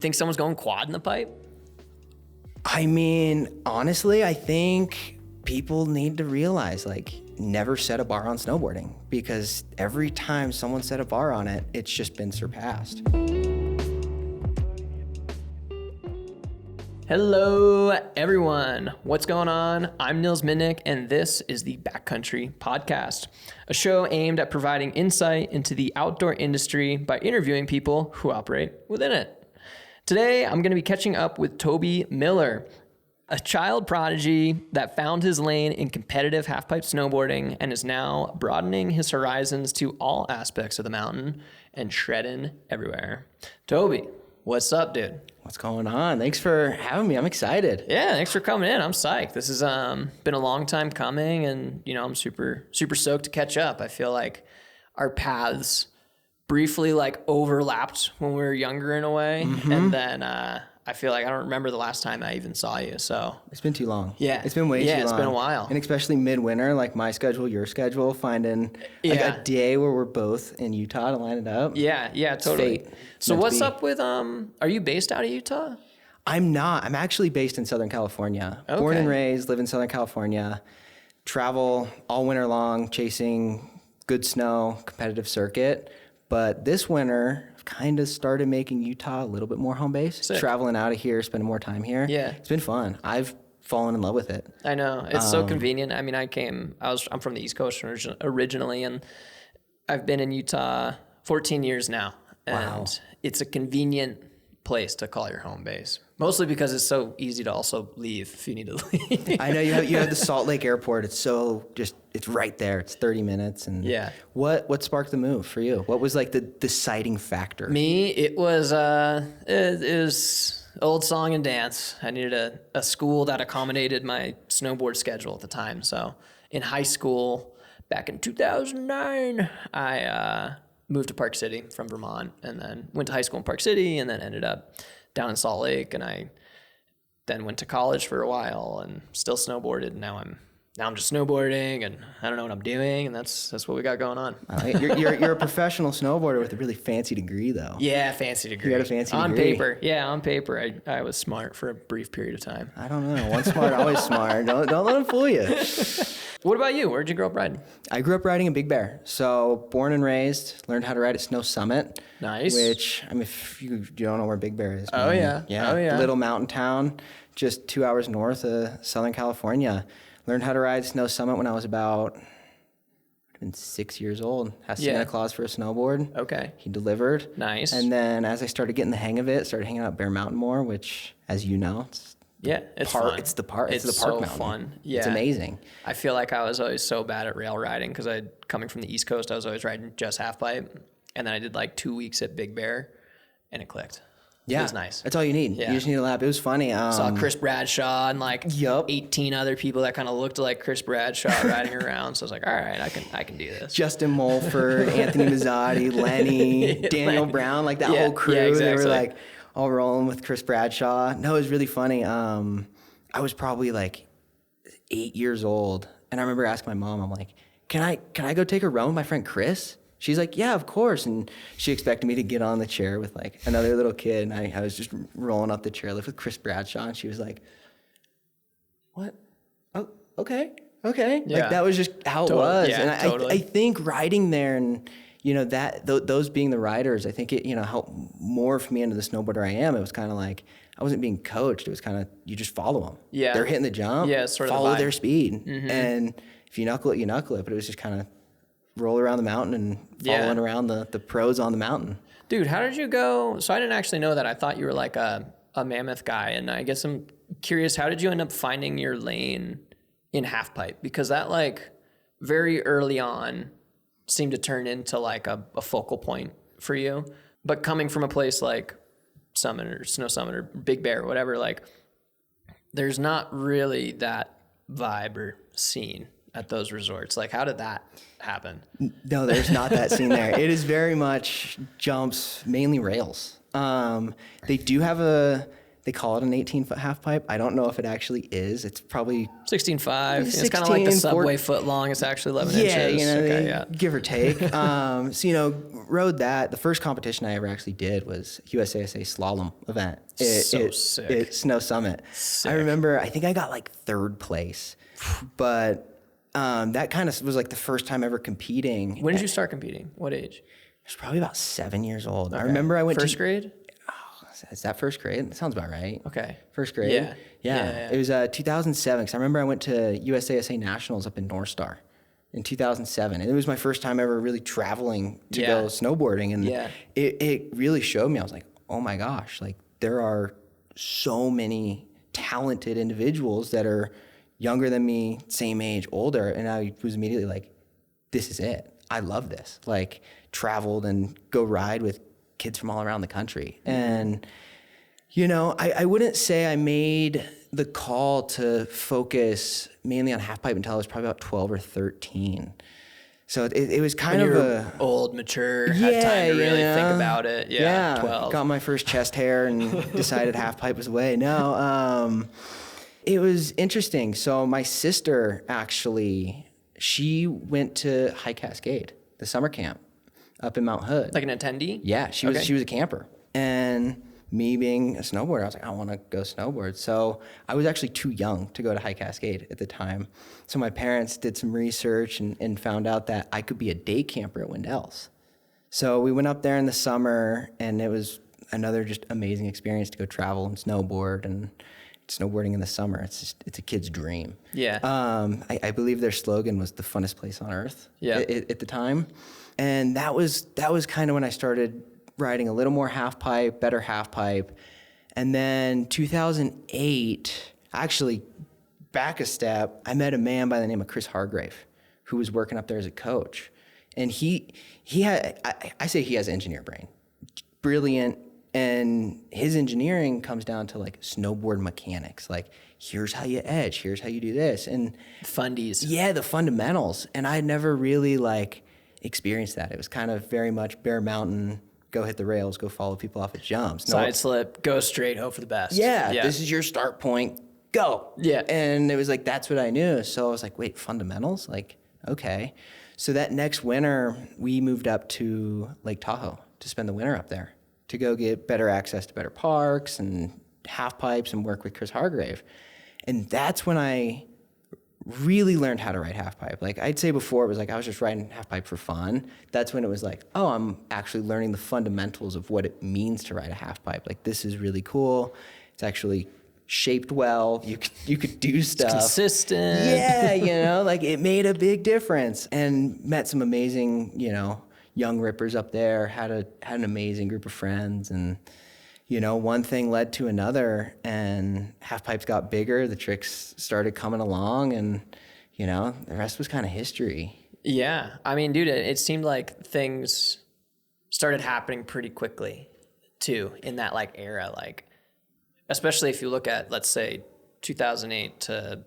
Think someone's going quad in the pipe? I mean, honestly, I think people need to realize, like, never set a bar on snowboarding, because every time someone set a bar on it, it's just been surpassed. Hello, everyone. What's going on? I'm Nils and this is the Backcountry Podcast, a show aimed at providing insight into the outdoor industry by interviewing people who operate within it. Today, I'm going to be catching up with Toby Miller, a child prodigy that found his lane in competitive halfpipe snowboarding and is now broadening his horizons to all aspects of the mountain and shredding everywhere. Toby, what's up, dude? What's going on? Thanks for having me. I'm excited. Yeah, thanks for coming in. I'm psyched. This has been a long time coming, and I'm super stoked to catch up. I feel like our paths briefly overlapped when we were younger in a way, and then I feel like I don't remember the last time I even saw you. So it's been too long. Yeah, it's been way too long. Yeah, it's been a while, and especially midwinter, like my schedule, your schedule, finding like a day where we're both in Utah to line it up. Yeah, totally. So what's up with are you based out of Utah? I'm not. I'm actually based in Southern California. Okay. Born and raised, live in Southern California. Travel all winter long, chasing good snow, competitive circuit. But this winter, I've kind of started making Utah a little bit more home base. Sick. Traveling out of here, spending more time here. Yeah. It's been fun. I've fallen in love with it. I know. It's so convenient. I mean, I'm from the East Coast originally, and I've been in Utah 14 years now. And It's a convenient place to call your home base. Mostly because it's so easy to also leave if you need to leave. I know you have the Salt Lake Airport. It's it's right there. It's 30 minutes. And yeah. What sparked the move for you? What was like the deciding factor? Me, it was old song and dance. I needed a school that accommodated my snowboard schedule at the time. So in high school, back in 2009, I moved to Park City from Vermont, and then went to high school in Park City, and then ended up down in Salt Lake, and I then went to college for a while and still snowboarded. Now I'm just snowboarding, and I don't know what I'm doing, and that's what we got going on. You're a professional snowboarder with a really fancy degree, though. Yeah, fancy degree. You got a fancy degree. On paper. Yeah, on paper. I was smart for a brief period of time. I don't know. Once smart, always smart. Don't let them fool you. What about you? Where'd you grow up riding? I grew up riding in Big Bear. So born and raised, learned how to ride at Snow Summit. Nice. Which, I mean, if you don't know where Big Bear is. Oh, yeah. Yeah. Oh, yeah. Little mountain town, just 2 hours north of Southern California. Learned how to ride Snow Summit when I was about 6 years old. Asked Santa Claus for a snowboard. Okay. He delivered. Nice. And then as I started getting the hang of it, started hanging out at Bear Mountain more, which, as you know, it's fun. It's the park so mountain. Fun. Yeah. It's amazing. I feel like I was always so bad at rail riding because coming from the East Coast, I was always riding just halfpipe. And then I did 2 weeks at Big Bear, and it clicked. Yeah. It was nice. That's all you need. Yeah. You just need a lap. It was funny. Saw Chris Bradshaw and 18 other people that kind of looked like Chris Bradshaw riding around. So I was like, all right, I can do this. Justin Mulford, Anthony Mazzotti, Lenny, Daniel Brown, that whole crew. Yeah, exactly. They were all rolling with Chris Bradshaw. No, it was really funny. I was probably 8 years old, and I remember asking my mom, I'm like, can I go take a run with my friend Chris? She's like, yeah, of course. And she expected me to get on the chairlift with another little kid. And I was just rolling up the chairlift with Chris Bradshaw. And she was like, what? Oh, okay. Yeah. That was just how it was. Yeah, and totally. I think riding there and, those being the riders, I think it, helped morph me into the snowboarder I am. It was kind of I wasn't being coached. It was kind of, you just follow them. Yeah. They're hitting the jump. Yeah, sort of follow the their speed. Mm-hmm. And if you knuckle it, you knuckle it. But it was just kind of roll around the mountain and following around the pros on the mountain. Dude, how did you go? So I didn't actually know that. I thought you were a mammoth guy. And I guess I'm curious, how did you end up finding your lane in halfpipe? Because that very early on seemed to turn into a focal point for you. But coming from a place like Summit or Snow Summit or Big Bear or whatever, there's not really that vibe or scene at those resorts. How did that happen? No, there's not that scene there. It is very much jumps, mainly rails. They do have a They call it an 18-foot half pipe. I don't know if it actually is. It's probably 16.5. It's kind of like the Subway foot long. It's actually 11 inches. Yeah, give or take. So, rode that. The first competition I ever actually did was USASA slalom event. Sick. At Snow Summit. Sick. I remember, I think I got like 3rd place, but that kind of was like the first time ever competing. When did you start competing? What age? I was probably about 7 years old. Okay. I remember I went first grade? Is that first grade? That sounds about right. Okay. First grade? Yeah. It was 2007, because I remember I went to USASA Nationals up in North Star in 2007. And it was my first time ever really traveling to go snowboarding. And it really showed me, I was like, oh my gosh, like there are so many talented individuals that are younger than me, same age, older. And I was immediately like, this is it. I love this. Like, traveled and go ride with kids from all around the country. And, I wouldn't say I made the call to focus mainly on half pipe until I was probably about 12 or 13. So it was kind of a old, mature, had time to really think about it. Yeah, 12. Got my first chest hair and decided half pipe was the way. No, it was interesting. So my sister actually, she went to High Cascade, the summer camp up in Mount Hood. Like an attendee? Yeah, she was a camper. And me being a snowboarder, I was like, I want to go snowboard. So I was actually too young to go to High Cascade at the time. So my parents did some research and found out that I could be a day camper at Wendell's. So we went up there in the summer, and it was another just amazing experience to go travel and snowboard. And snowboarding in the summer, it's a kid's dream. Yeah. I believe their slogan was the funnest place on earth at the time. And that was kind of when I started riding a little more half pipe, better half pipe. And then 2008, actually back a step, I met a man by the name of Chris Hargrave, who was working up there as a coach. And he had, I say he has engineer brain, brilliant. And his engineering comes down to like snowboard mechanics. Like, here's how you edge, here's how you do this. And fundies. Yeah, the fundamentals. And I had never really experienced that. It was kind of very much bare mountain, go hit the rails, go follow people off at jumps. Side slip, go straight, hope for the best. Yeah, this is your start point, go. Yeah. And it was like, that's what I knew. So I was like, wait, fundamentals? Like, okay. So that next winter, we moved up to Lake Tahoe to spend the winter up there, to go get better access to better parks and half pipes and work with Chris Hargrave. And that's when I really learned how to ride half pipe. Like, I'd say before it was like I was just riding half pipe for fun. That's when it was like, oh, I'm actually learning the fundamentals of what it means to ride a half pipe. Like, this is really cool. It's actually shaped well. You could do stuff. It's consistent. Yeah, like it made a big difference. And met some amazing, young rippers up there, had an amazing group of friends, and one thing led to another, and half pipes got bigger, the tricks started coming along, and the rest was kind of history. Yeah, I mean, dude, it seemed like things started happening pretty quickly too in that era, especially if you look at, let's say, 2008 to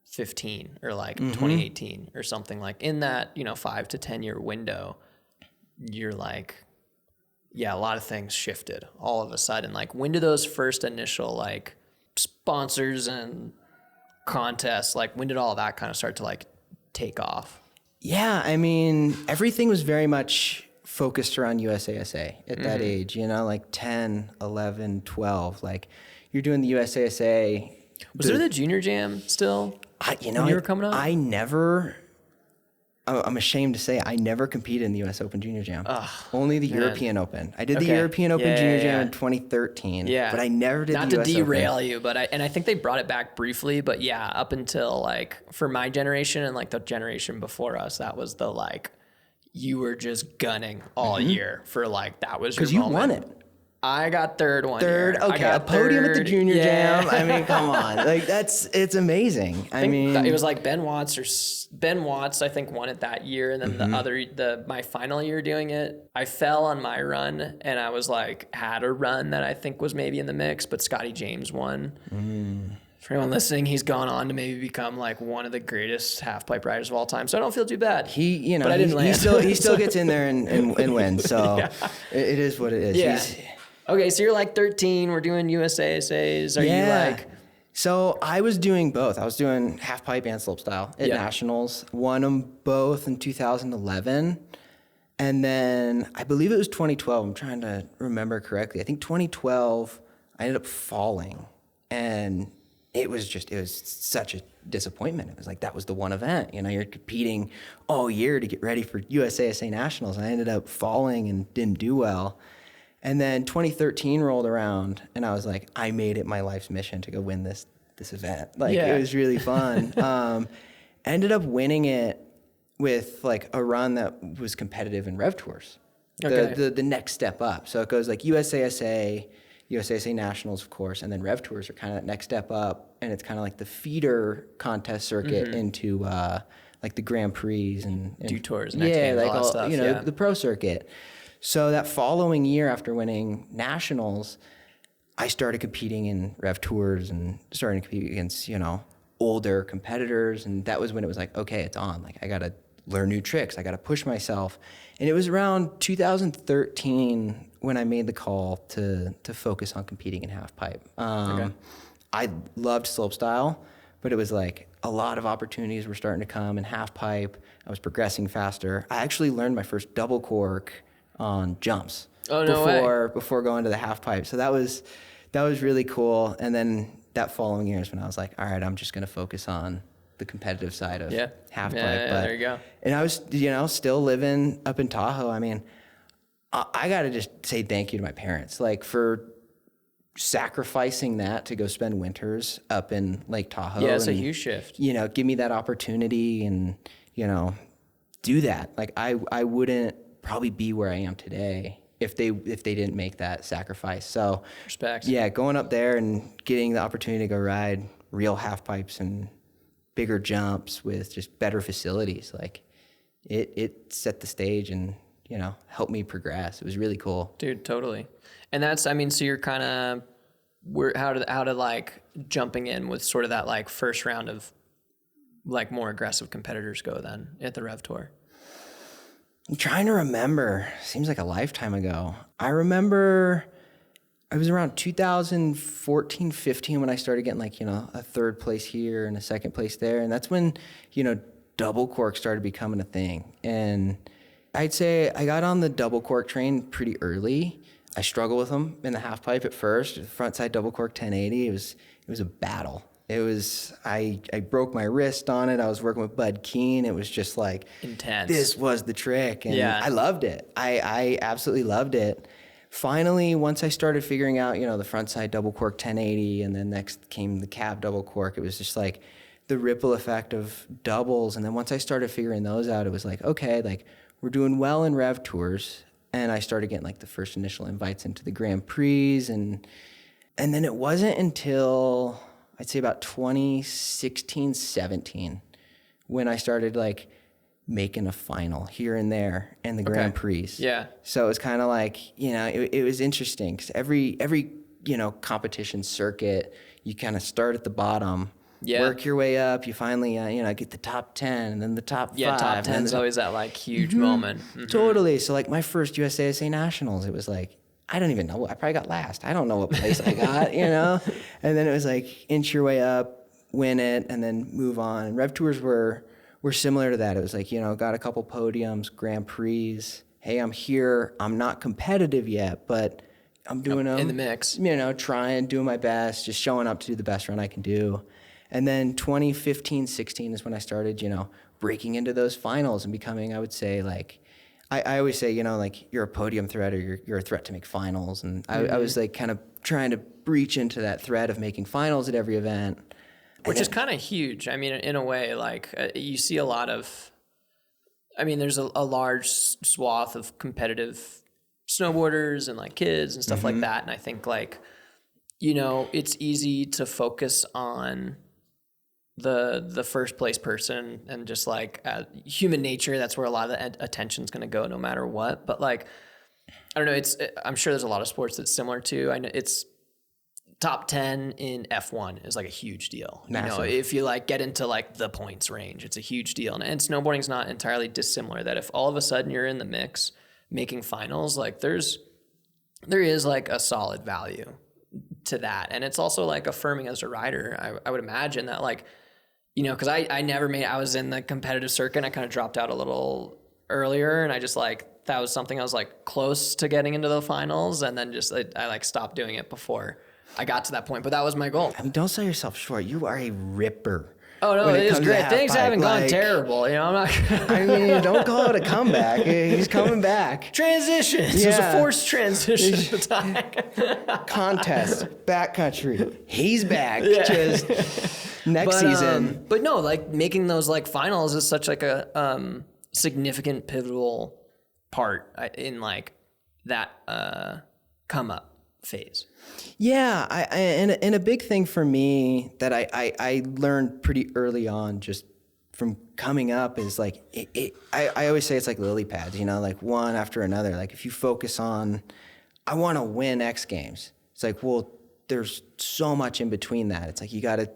15 or 2018 or something, in that 5 to 10 year window. You're a lot of things shifted all of a sudden. When do those first initial sponsors and contests, when did all that kind of start to take off? Yeah, I mean, everything was very much focused around USASA at that age, 10, 11, 12. You're doing the USASA. Was there the junior jam still? When you were coming up? I'm ashamed to say I never competed in the U.S. Open Junior Jam. Only the European Open. I did the European Open Junior Jam in 2013. Yeah, but I never did the U.S. Open. Not to derail you, but I think they brought it back briefly. But yeah, up until for my generation and the generation before us, that was the you were just gunning all year for that was your moment. Because you won it. I got third one. Third, okay, a podium at the Junior Jam. I mean, come on, it's amazing. I mean, it was Ben Watts, I think, won it that year, and then my final year doing it, I fell on my run, and I was had a run that I think was maybe in the mix, but Scotty James won. For anyone listening, he's gone on to maybe become one of the greatest half pipe riders of all time. So I don't feel too bad. But I didn't land. He still gets in there and wins. So it is what it is. Yeah. Okay, so you're like 13. We're doing USASAs. Are you like? So I was doing both. I was doing halfpipe and slopestyle at nationals. Won them both in 2011. And then I believe it was 2012. I'm trying to remember correctly. I think 2012, I ended up falling. And it was such a disappointment. It was like, that was the one event. You know, you're competing all year to get ready for USASA Nationals. And I ended up falling and didn't do well. And then 2013 rolled around, and I was like, I made it my life's mission to go win this event. Like, it was really fun. Ended up winning it with like a run that was competitive in Rev Tours. Okay. The next step up. So it goes like USASA Nationals, of course, and then Rev Tours are kind of that next step up, and it's kind of like the feeder contest circuit into like the Grand Prix and Dew Tours, and all that stuff. You know, the pro circuit. So that following year after winning nationals, I started competing in Rev Tours and starting to compete against, you know, older competitors. And that was when it was like, okay, it's on. Like, I got to learn new tricks. I got to push myself. And it was around 2013 when I made the call to focus on competing in halfpipe. I loved slopestyle, but it was like a lot of opportunities were starting to come in halfpipe. I was progressing faster. I actually learned my first double cork on jumps before going to the halfpipe. So that was really cool. And then that following year is when I was like, all right, I'm just going to focus on the competitive side of halfpipe. Yeah, there you go. And I was, you know, still living up in Tahoe. I mean, I got to just say thank you to my parents, like, for sacrificing that to go spend winters up in Lake Tahoe. Yeah, it's a huge shift. You know, give me that opportunity and, you know, do that. Like, I wouldn't probably be where I am today if they didn't make that sacrifice. So respect. Yeah, going up there and getting the opportunity to go ride real half pipes and bigger jumps with just better facilities, like it set the stage and, you know, helped me progress. It was really cool. Dude, totally. And that's, I mean, so you're kind of, how to like jumping in with sort of that like first round of like more aggressive competitors go then at the Rev Tour? I'm trying to remember. Seems like a lifetime ago. I remember it was around 2014, 15 when I started getting like, you know, a third place here and a second place there. And that's when, you know, double cork started becoming a thing. And I'd say I got on the double cork train pretty early. I struggled with them in the half pipe at first. Frontside double cork 1080. It was a battle. It was, I broke my wrist on it. I was working with Bud Keen. It was just like intense. This was the trick. And I loved it. I absolutely loved it. Finally, once I started figuring out, you know, the frontside double cork 1080, and then next came the cab double cork, it was just like the ripple effect of doubles. And then once I started figuring those out, it was like, okay, like we're doing well in Rev Tours. And I started getting like the first initial invites into the Grand Prix. And then it wasn't until I'd say about 2016, 17, when I started like making a final here and there in the Grand Prix. Yeah. So it was kind of like, you know, it was interesting because every, you know, competition circuit, you kind of start at the bottom, work your way up. You finally, you know, get the top 10 and then the top 5. Yeah, top 10 is always that like huge moment. Mm-hmm. Totally. So like my first USASA Nationals, it was like, I don't even know. I probably got last. I don't know what place I got, you know? And then it was like inch your way up, win it, and then move on. And Rev Tours were similar to that. It was like, you know, got a couple podiums, Grand Prix. Hey, I'm here. I'm not competitive yet, but I'm doing them. In the mix. You know, trying, doing my best, just showing up to do the best run I can do. And then 2015, 16 is when I started, you know, breaking into those finals and becoming, I would say, like, I always say, you know, like you're a podium threat or you're a threat to make finals. And I was like kind of trying to breach into that threat of making finals at every event. Which is kind of huge. I mean, in a way, like you see a lot of, I mean, there's a large swath of competitive snowboarders and like kids and stuff like that. And I think like, you know, it's easy to focus on the first place person and just like human nature. That's where a lot of the attention's going to go no matter what. But like, I don't know, I'm sure there's a lot of sports that's similar to, I know it's top 10 in F1 is like a huge deal. Massive. You know, if you like get into like the points range, it's a huge deal. And snowboarding's not entirely dissimilar, that if all of a sudden you're in the mix making finals, like there's there is like a solid value to that. And it's also like affirming as a rider. I would imagine that like, you know, cause I was in the competitive circuit and I kind of dropped out a little earlier, and I just like, that was something I was like close to getting into the finals, and then just I like stopped doing it before I got to that point, but that was my goal. I mean, don't sell yourself short. You are a ripper. Oh no, it is great. Things haven't gone terrible. You know, I'm not. I mean, don't call it a comeback. He's coming back. Transitions. Yeah. It was a forced transition at the time. Contest, backcountry. He's back. Yeah. Just next season. But no, like making those like finals is such like a significant pivotal part in like that come up phase. Yeah, and a big thing for me that I learned pretty early on just from coming up is like, I always say it's like lily pads, you know, like one after another. Like if you focus on, I want to win X Games, it's like, well, there's so much in between that. It's like you gotta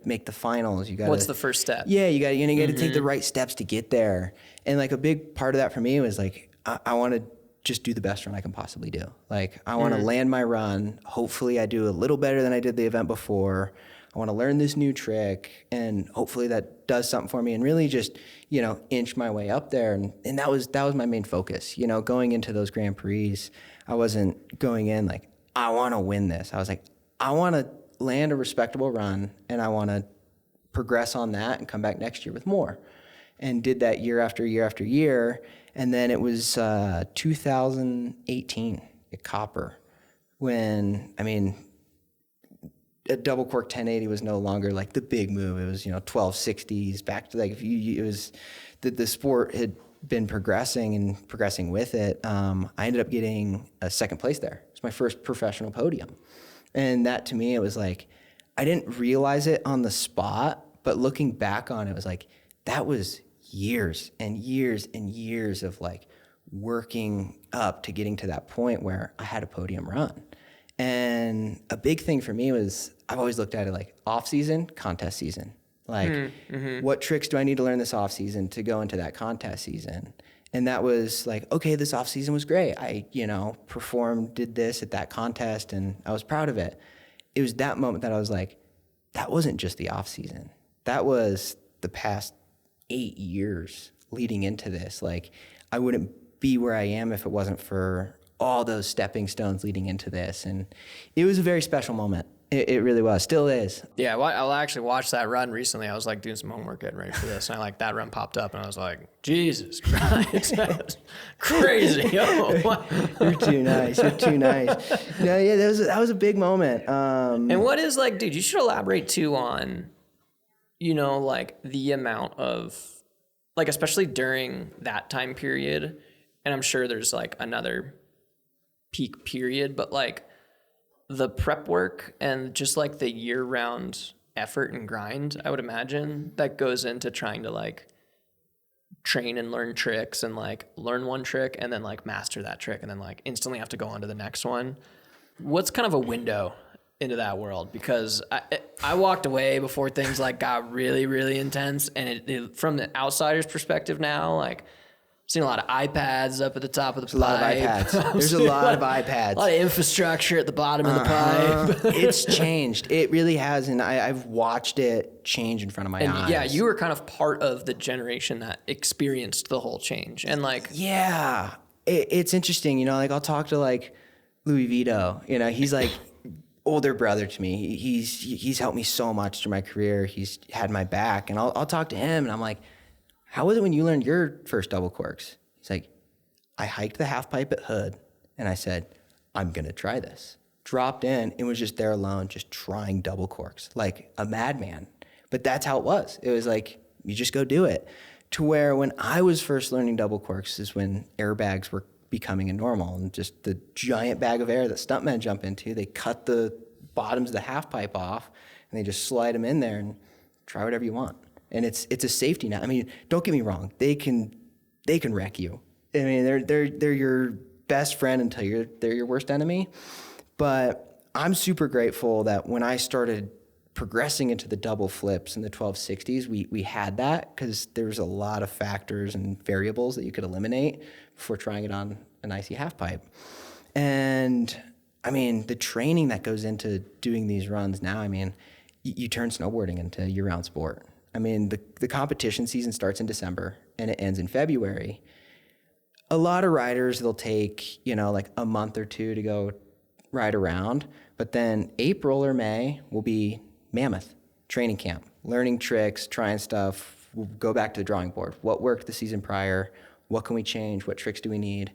make the finals. What's the first step? Yeah, you gotta take the right steps to get there. And like a big part of that for me was like, I want to just do the best run I can possibly do. Like I want to land my run. Hopefully I do a little better than I did the event before. I want to learn this new trick, and hopefully that does something for me, and really just, you know, inch my way up there. And that was my main focus. You know, going into those Grand Prix, I wasn't going in like, I want to win this. I was like, I want to land a respectable run, and I want to progress on that and come back next year with more. And did that year after year after year. And then it was 2018 at Copper when, I mean, a double cork 1080 was no longer like the big move. It was, you know, 1260s back to like, it was, the sport had been progressing with it. I ended up getting a second place there. It was my first professional podium. And that to me, it was like, I didn't realize it on the spot, but looking back on it, it was like, that was years and years and years of like working up to getting to that point where I had a podium run. And a big thing for me was, I've always looked at it like off season, contest season. Like what tricks do I need to learn this off season to go into that contest season? And that was like, okay, this off season was great. I, you know, performed, did this at that contest, and I was proud of it. It was that moment that I was like, that wasn't just the off season. That was the past 8 years leading into this. Like I wouldn't be where I am if it wasn't for all those stepping stones leading into this. And it was a very special moment. It really was. Still is. Yeah, well, I actually watched that run recently. I was like doing some homework getting ready for this, and I like that run popped up, and I was like, Jesus Christ, that's crazy. You're too nice. You're too nice. No, yeah, that was a big moment. And what is like, dude, you should elaborate too on, you know, like the amount of, like, especially during that time period, and I'm sure there's like another peak period, but like the prep work and just like the year-round effort and grind, I would imagine, that goes into trying to like train and learn tricks and like learn one trick and then like master that trick and then like instantly have to go on to the next one. What's kind of a window into that world? Because I walked away before things like got really, really intense, and it from the outsider's perspective now, like, seen a lot of iPads up at the top of the pipe. There's a lot of iPads. A lot of infrastructure at the bottom of the pipe. It's changed. It really has, and I've watched it change in front of my eyes. Yeah, you were kind of part of the generation that experienced the whole change. And like, yeah, it's interesting. You know, like I'll talk to like Louis Vito. You know, he's like older brother to me. He's helped me so much through my career. He's had my back, and I'll talk to him, and I'm like, how was it when you learned your first double corks? He's like, I hiked the half pipe at Hood, and I said, I'm going to try this. Dropped in and was just there alone, just trying double corks like a madman. But that's how it was. It was like, you just go do it. To where when I was first learning double corks is when airbags were becoming a normal, and just the giant bag of air that stuntmen jump into, they cut the bottoms of the half pipe off, and they just slide them in there and try whatever you want. And it's a safety net. I mean, don't get me wrong. They can wreck you. I mean, they're your best friend until they're your worst enemy. But I'm super grateful that when I started progressing into the double flips and the 1260s, we had that, because there was a lot of factors and variables that you could eliminate before trying it on an icy half pipe. And I mean, the training that goes into doing these runs now, I mean, you turn snowboarding into a year-round sport. I mean, the competition season starts in December and it ends in February. A lot of riders, they'll take, like a month or two to go ride around. But then April or May will be Mammoth training camp, learning tricks, trying stuff. We'll go back to the drawing board. What worked the season prior? What can we change? What tricks do we need?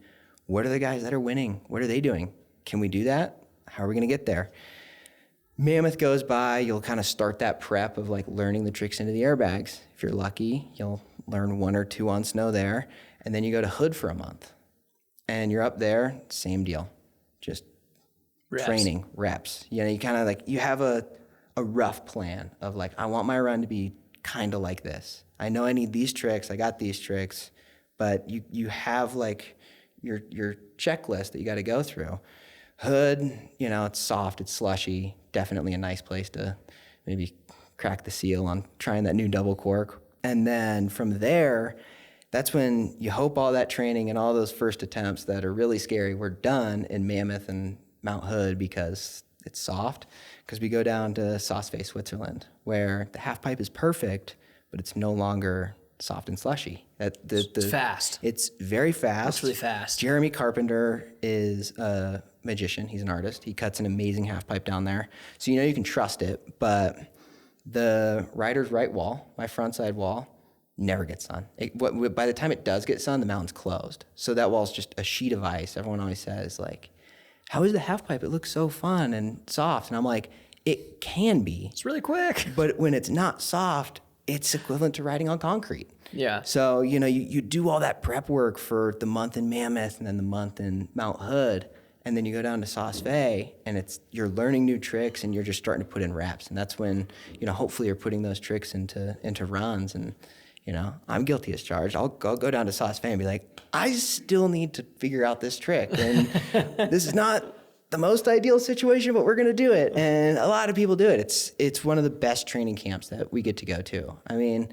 What are the guys that are winning? What are they doing? Can we do that? How are we going to get there? Mammoth goes by, you'll kind of start that prep of like learning the tricks into the airbags. If you're lucky, you'll learn 1 or 2 on snow there. And then you go to Hood for a month. And you're up there, same deal. Just training, reps. You kind of like, you have a rough plan of like, I want my run to be kind of like this. I know I need these tricks, I got these tricks, but you have like your checklist that you got to go through. Hood, it's soft, it's slushy, definitely a nice place to maybe crack the seal on trying that new double cork. And then from there, that's when you hope all that training and all those first attempts that are really scary were done in Mammoth and Mount Hood because it's soft. Because we go down to SoCal, Switzerland, where the half pipe is perfect, but it's no longer soft and slushy. It's fast. It's very fast. It's really fast. Jeremy Carpenter is a magician. He's an artist. He cuts an amazing half pipe down there. So you can trust it, but the rider's right wall, my front side wall, never gets sun. By the time it does get sun, the mountain's closed. So that wall's just a sheet of ice. Everyone always says, like, how is the half pipe? It looks so fun and soft. And I'm like, it can be. It's really quick. But when it's not soft, it's equivalent to riding on concrete. Yeah. So, you do all that prep work for the month in Mammoth and then the month in Mount Hood. And then you go down to SoCal and you're learning new tricks and you're just starting to put in reps. And that's when, hopefully you're putting those tricks into runs. And, I'm guilty as charged. I'll go down to SoCal and be like, I still need to figure out this trick. And this is not the most ideal situation, but we're going to do it. And a lot of people do it. It's one of the best training camps that we get to go to. I mean,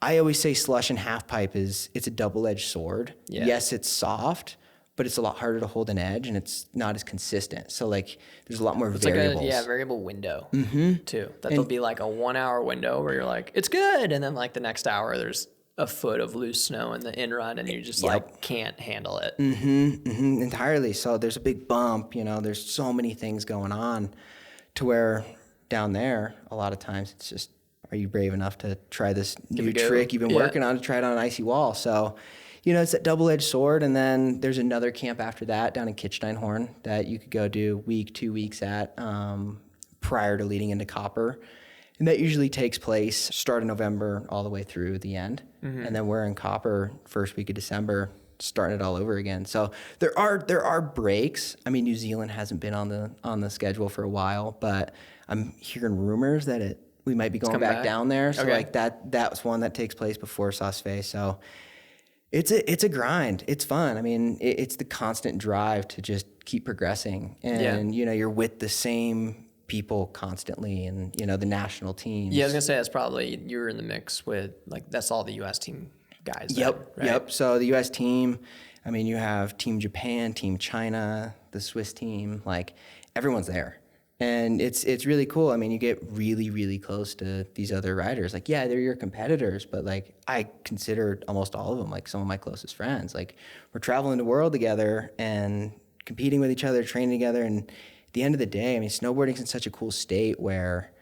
I always say slush and half pipe it's a double-edged sword. Yeah. Yes, it's soft, but it's a lot harder to hold an edge and it's not as consistent. So like there's a lot more variables. Like a variable window too. There'll be like a 1 hour window where you're like, it's good. And then like the next hour there's a foot of loose snow in the in run and you just like can't handle it. Entirely. So there's a big bump, there's so many things going on to where down there, a lot of times it's just, are you brave enough to try this new trick you've been working on to try it on an icy wall? So, it's that double-edged sword. And then there's another camp after that down in Kitzsteinhorn that you could go do 2 weeks at prior to leading into Copper. And that usually takes place start of November all the way through the end. And then we're in Copper first week of December, starting it all over again. So there are breaks. I mean, New Zealand hasn't been on the schedule for a while, but I'm hearing rumors that we might be going back down there. So like that's one that takes place before SoCal. So it's a grind. It's fun. I mean, it's the constant drive to just keep progressing. And, you're with the same people constantly and, the national teams. Yeah, I was going to say that's probably you're in the mix with, like, that's all the U.S. team guys. Yep. So the U.S. team, I mean, you have Team Japan, Team China, the Swiss team, like everyone's there. And it's really cool. I mean, you get really, really close to these other riders. Like, yeah, they're your competitors, but like I consider almost all of them like some of my closest friends. Like we're traveling the world together and competing with each other, training together. And at the end of the day, I mean, snowboarding's in such a cool state where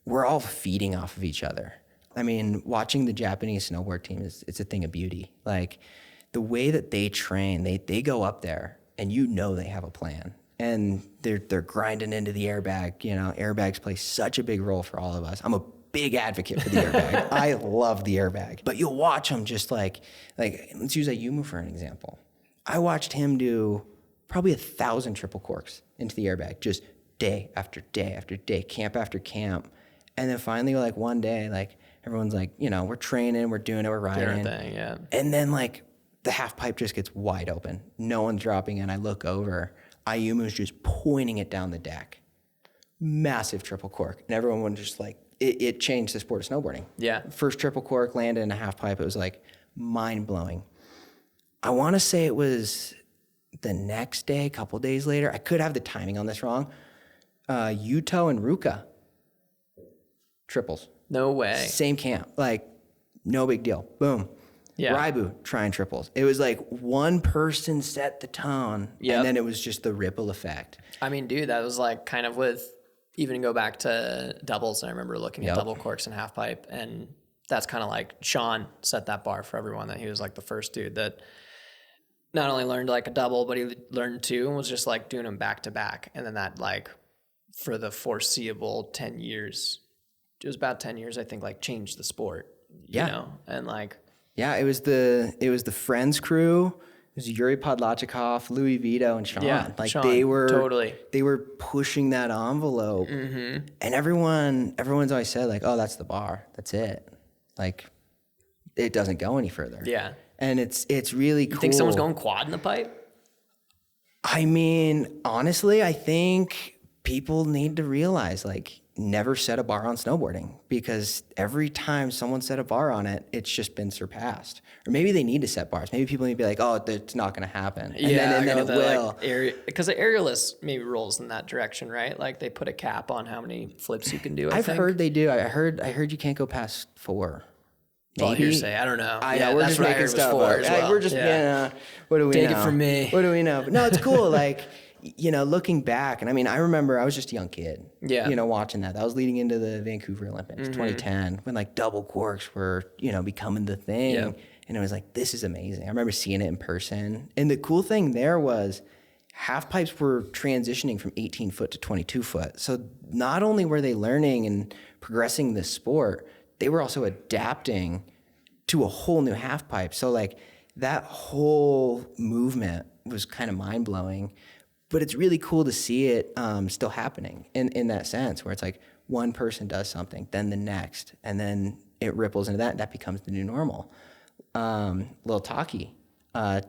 we're all feeding off of each other. I mean, watching the Japanese snowboard team it's a thing of beauty. Like the way that they train, they go up there and they have a plan. And they're grinding into the airbag. Airbags play such a big role for all of us. I'm a big advocate for the airbag. I love the airbag. But you'll watch them just like let's use Ayumu for an example. I watched him do probably 1,000 triple corks into the airbag, just day after day after day, camp after camp. And then finally, like one day, like everyone's like, we're training, we're doing it, we're riding. And then like the half pipe just gets wide open. No one's dropping in. I look over. Ayumu's just pointing it down the deck. Massive triple cork. And everyone was just like, it changed the sport of snowboarding. Yeah. First triple cork landed in a half pipe. It was like mind blowing. I want to say it was the next day, a couple days later, I could have the timing on this wrong. Yuto and Ruka, triples. No way. Same camp, like no big deal. Boom. Yeah. Raibu trying triples. It was like one person set the tone, and then it was just the ripple effect. I mean, dude, that was like kind of with even go back to doubles. And I remember looking at double corks and half pipe, and that's kind of like Shaun set that bar for everyone. That he was like the first dude that not only learned like a double, but he learned two and was just like doing them back to back. And then that like for the foreseeable 10 years, it was about 10 years, I think, like changed the sport, you know, and like. Yeah, it was the Friends crew. It was Yuri Podlachikov, Louis Vito, and Shaun. Yeah, like Shaun, they were totally. They were pushing that envelope, and everyone's always said like, "Oh, that's the bar. That's it. Like, it doesn't go any further." Yeah, and it's really cool. You think someone's going quad in the pipe? I mean, honestly, I think people need to realize like, never set a bar on snowboarding, because every time someone set a bar on it, it's just been surpassed. Or maybe they need to set bars. Maybe people need to be like, oh, it's not going to happen. And then it will. Because the aerialist maybe rolls in that direction, right? Like they put a cap on how many flips you can do. I've heard they do. I heard you can't go past 4. Maybe. Well, hearsay. I don't know. We're just making stuff up. We're just what do we know? Take it from me. What do we know? But no, it's cool. Like, you know, looking back, and I mean, I remember I was just a young kid, you know, watching that. That was leading into the Vancouver Olympics, 2010, when like double corks were, you know, becoming the thing. Yep. And it was like, this is amazing. I remember seeing it in person. And the cool thing there was half pipes were transitioning from 18 foot to 22 foot. So not only were they learning and progressing the sport, they were also adapting to a whole new half pipe. So like that whole movement was kind of mind blowing. But it's really cool to see it still happening in that sense, where it's like one person does something, then the next, and then it ripples into that, and that becomes the new normal. Lil Taki,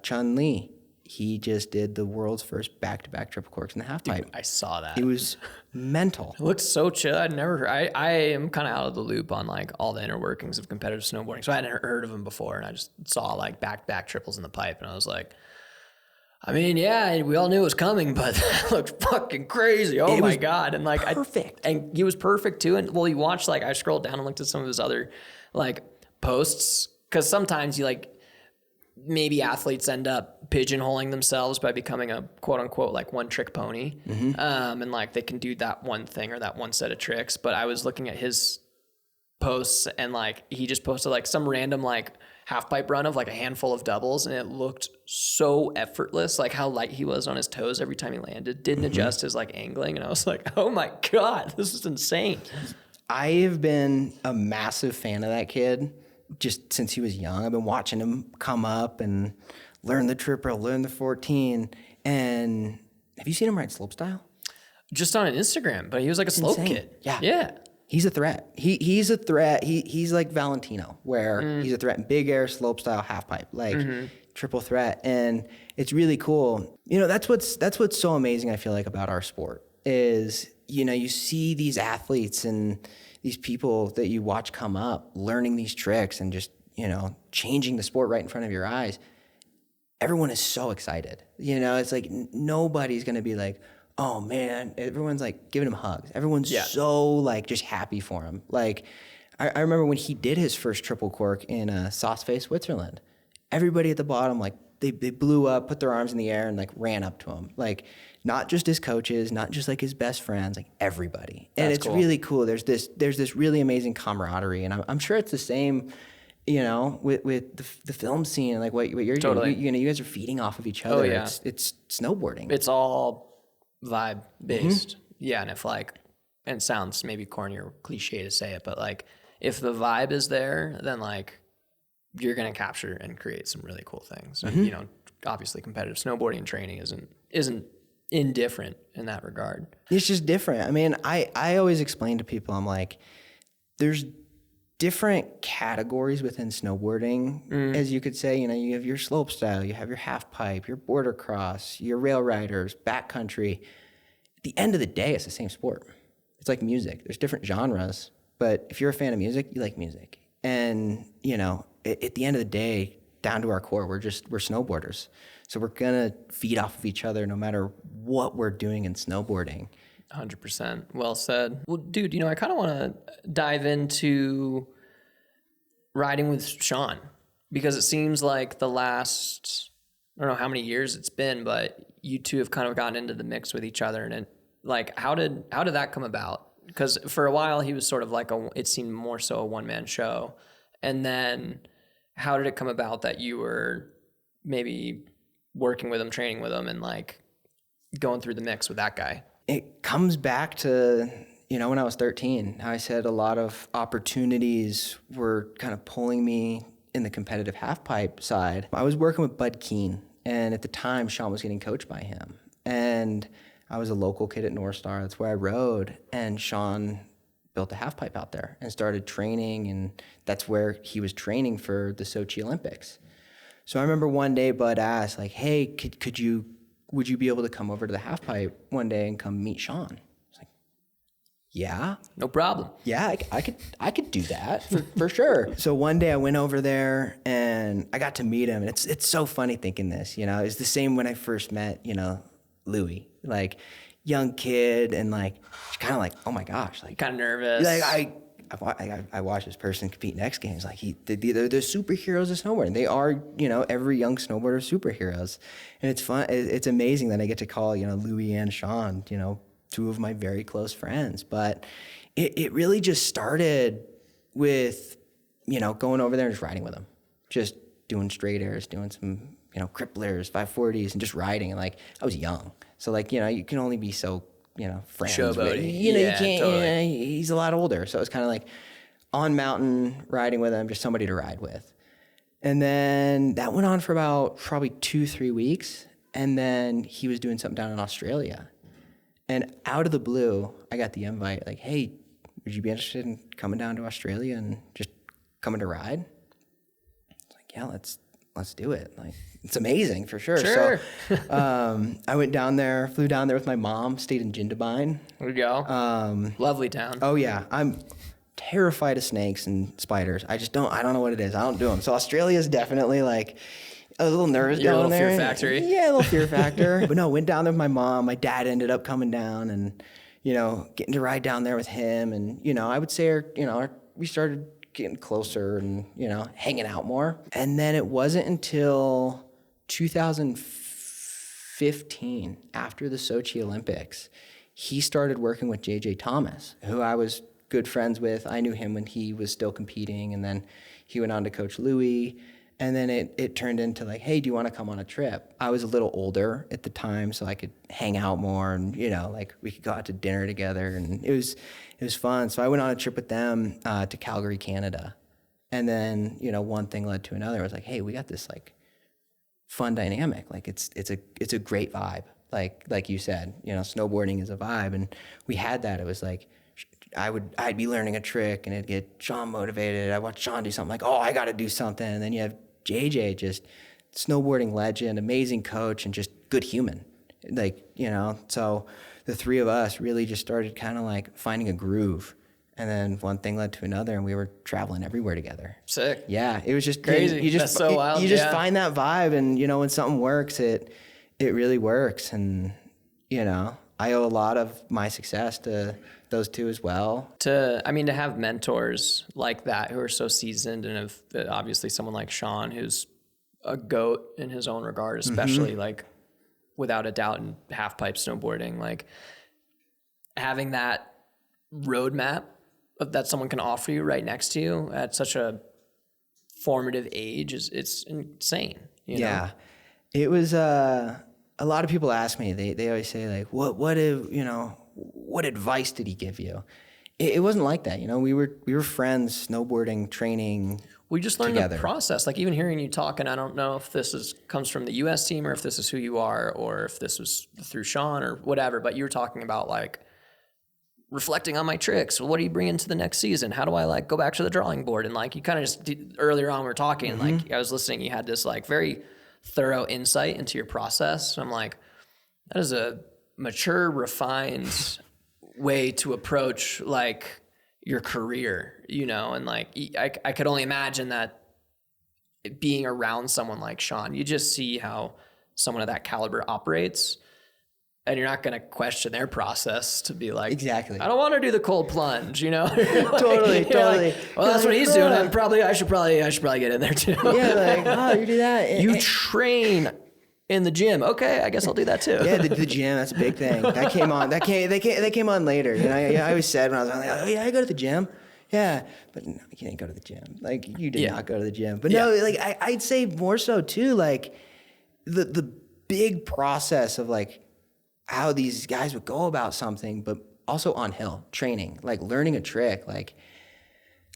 Chun Li, he just did the world's first back-to-back triple corks in the half pipe. I saw that. It was mental. It looks so chill. I'd never heard. I am kind of out of the loop on like all the inner workings of competitive snowboarding, so I hadn't heard of them before, and I just saw like back-to-back triples in the pipe, and I was like, I mean, yeah, we all knew it was coming, but that looked fucking crazy. Oh my God. And like, perfect. And he was perfect too. And well, you watched, like, I scrolled down and looked at some of his other like posts. Cause sometimes you like, maybe athletes end up pigeonholing themselves by becoming a quote unquote, like one trick pony. And like, they can do that one thing or that one set of tricks. But I was looking at his posts and like, he just posted like some random, like, half pipe run of like a handful of doubles, and it looked so effortless, like how light he was on his toes every time he landed, didn't adjust his like angling, and I was like, oh my God, this is insane. I have been a massive fan of that kid just since he was young. I've been watching him come up and learn the triple, learn the 14. And have you seen him ride slopestyle? Just on an Instagram, but he was like a slope kid. Yeah. He's a threat. He's a threat. He's like Valentino, where he's a threat in big air, slopestyle, half pipe, like triple threat. And it's really cool. You know, that's what's so amazing, I feel like, about our sport is, you know, you see these athletes and these people that you watch come up learning these tricks and just, you know, changing the sport right in front of your eyes. Everyone is so excited. You know, it's like nobody's going to be like, oh man, everyone's like giving him hugs. Everyone's so like just happy for him. Like I remember when he did his first triple cork in Sauceface, Switzerland, everybody at the bottom, like they blew up, put their arms in the air and like ran up to him. Like not just his coaches, not just like his best friends, like everybody. And it's cool. Really cool. There's this really amazing camaraderie. And I'm sure it's the same, you know, with the film scene and like what you're doing. You know, you guys are feeding off of each other. Oh, yeah. It's snowboarding. It's all vibe based. Yeah. And if like, and it sounds maybe corny or cliche to say it, but like if the vibe is there, then like you're going to capture and create some really cool things. And, you know, obviously competitive snowboarding and training isn't indifferent in that regard. It's just different. I mean, I always explain to people, I'm like, there's different categories within snowboarding, as you could say. You know, you have your slopestyle, you have your half pipe, your border cross, your rail riders, backcountry. At the end of the day, it's the same sport. It's like music. There's different genres, but if you're a fan of music, you like music. And, you know, at the end of the day, down to our core, we're snowboarders. So we're going to feed off of each other no matter what we're doing in snowboarding. 100%. Well said. Well, dude, I kind of want to dive into riding with Shaun, because it seems like the last, I don't know how many years it's been, but you two have kind of gotten into the mix with each other. And how did that come about? Because for a while he was sort of like it seemed more so a one-man show. And then how did it come about that you were maybe working with him, training with him, and like going through the mix with that guy? It comes back to, when I was 13, how I said a lot of opportunities were kind of pulling me in the competitive halfpipe side. I was working with Bud Keene, and at the time, Shaun was getting coached by him. And I was a local kid at North Star. That's where I rode. And Shaun built a halfpipe out there and started training, and that's where he was training for the Sochi Olympics. So I remember one day Bud asked, like, hey, would you be able to come over to the halfpipe one day and come meet Shaun? I was like, yeah. No problem. Yeah, I could do that for sure. So one day I went over there and I got to meet him. And it's so funny thinking this, it's the same when I first met, Louis, like young kid, and like, kind of like, oh my gosh, like kind of nervous. Like I watched this person compete next games. Like they're the superheroes of snowboarding. They are, every young snowboarder superheroes. And it's fun. It's amazing that I get to call, Louis and Shaun, two of my very close friends. But it really just started with, going over there and just riding with them, just doing straight airs, doing some, cripplers, 540s, and just riding. And like, I was young. So like, you can only be so, friends. Showboaty. You can't, totally. He's a lot older. So it was kind of like on mountain riding with him, just somebody to ride with. And then that went on for about probably 2-3 weeks. And then he was doing something down in Australia. And out of the blue, I got the invite, like, hey, would you be interested in coming down to Australia and just coming to ride? It's like, yeah, let's do it. Like, it's amazing for sure. Sure. So I went down there, flew down there with my mom, stayed in Jindabyne. There we go. Lovely town. Oh yeah. I'm terrified of snakes and spiders. I don't know what it is. I don't do them. So Australia is definitely like a little nervous down there. Fear factory. Yeah, a little fear factor. But no, went down there with my mom. My dad ended up coming down and, getting to ride down there with him. And, I would say, we started getting closer and, hanging out more. And then it wasn't until 2015, after the Sochi Olympics, he started working with JJ Thomas, who I was good friends with. I knew him when he was still competing, and then he went on to coach Louis. And then it turned into like, hey, do you want to come on a trip? I was a little older at the time, so I could hang out more, and like we could go out to dinner together, and it was fun. So I went on a trip with them to Calgary, Canada, and then one thing led to another. I was like, hey, we got this like fun dynamic. Like it's a great vibe. Like you said, snowboarding is a vibe, and we had that. It was like I'd be learning a trick and it'd get Shaun motivated. I watch Shaun do something, like, oh, I got to do something. And then you have JJ, just snowboarding legend, amazing coach, and just good human. Like, so the three of us really just started kind of like finding a groove. And then one thing led to another, and we were traveling everywhere together. Sick. Yeah, it was just crazy. That's so wild. You just find that vibe, and when something works, it really works. And I owe a lot of my success to those two as well. To have mentors like that who are so seasoned, and obviously someone like Shaun, who's a GOAT in his own regard, especially like without a doubt in halfpipe snowboarding, like having that roadmap that someone can offer you right next to you at such a formative age it's insane. Yeah, it was. A lot of people ask me. They always say like, what advice did he give you? It wasn't like that. We were friends, snowboarding, training. We just learned together. the process. Like even hearing you talk, and I don't know if this comes from the U.S. team or if this is who you are, or if this was through Shaun or whatever. But you were talking about like reflecting on my tricks. Well, what do you bring into the next season? How do I like go back to the drawing board? And like you kind of just earlier on we were talking, like I was listening. You had this like very thorough insight into your process. And I'm like, that is a mature, refined way to approach like your career, and like I could only imagine that being around someone like Shaun, you just see how someone of that caliber operates. And you're not going to question their process to be like, exactly, I don't want to do the cold plunge, like, totally. Like, well, that's what he's doing. I should probably get in there too. Yeah, like, oh, you do that. You train in the gym. Okay, I guess I'll do that too. Yeah, the gym, that's a big thing. That came on. They came on later. I always said when I was like, oh yeah, I go to the gym. Yeah, but no, you didn't go to the gym. Like, you did not go to the gym. But no, like I'd say more so too, like the big process of like how these guys would go about something, but also on hill training, like learning a trick. Like,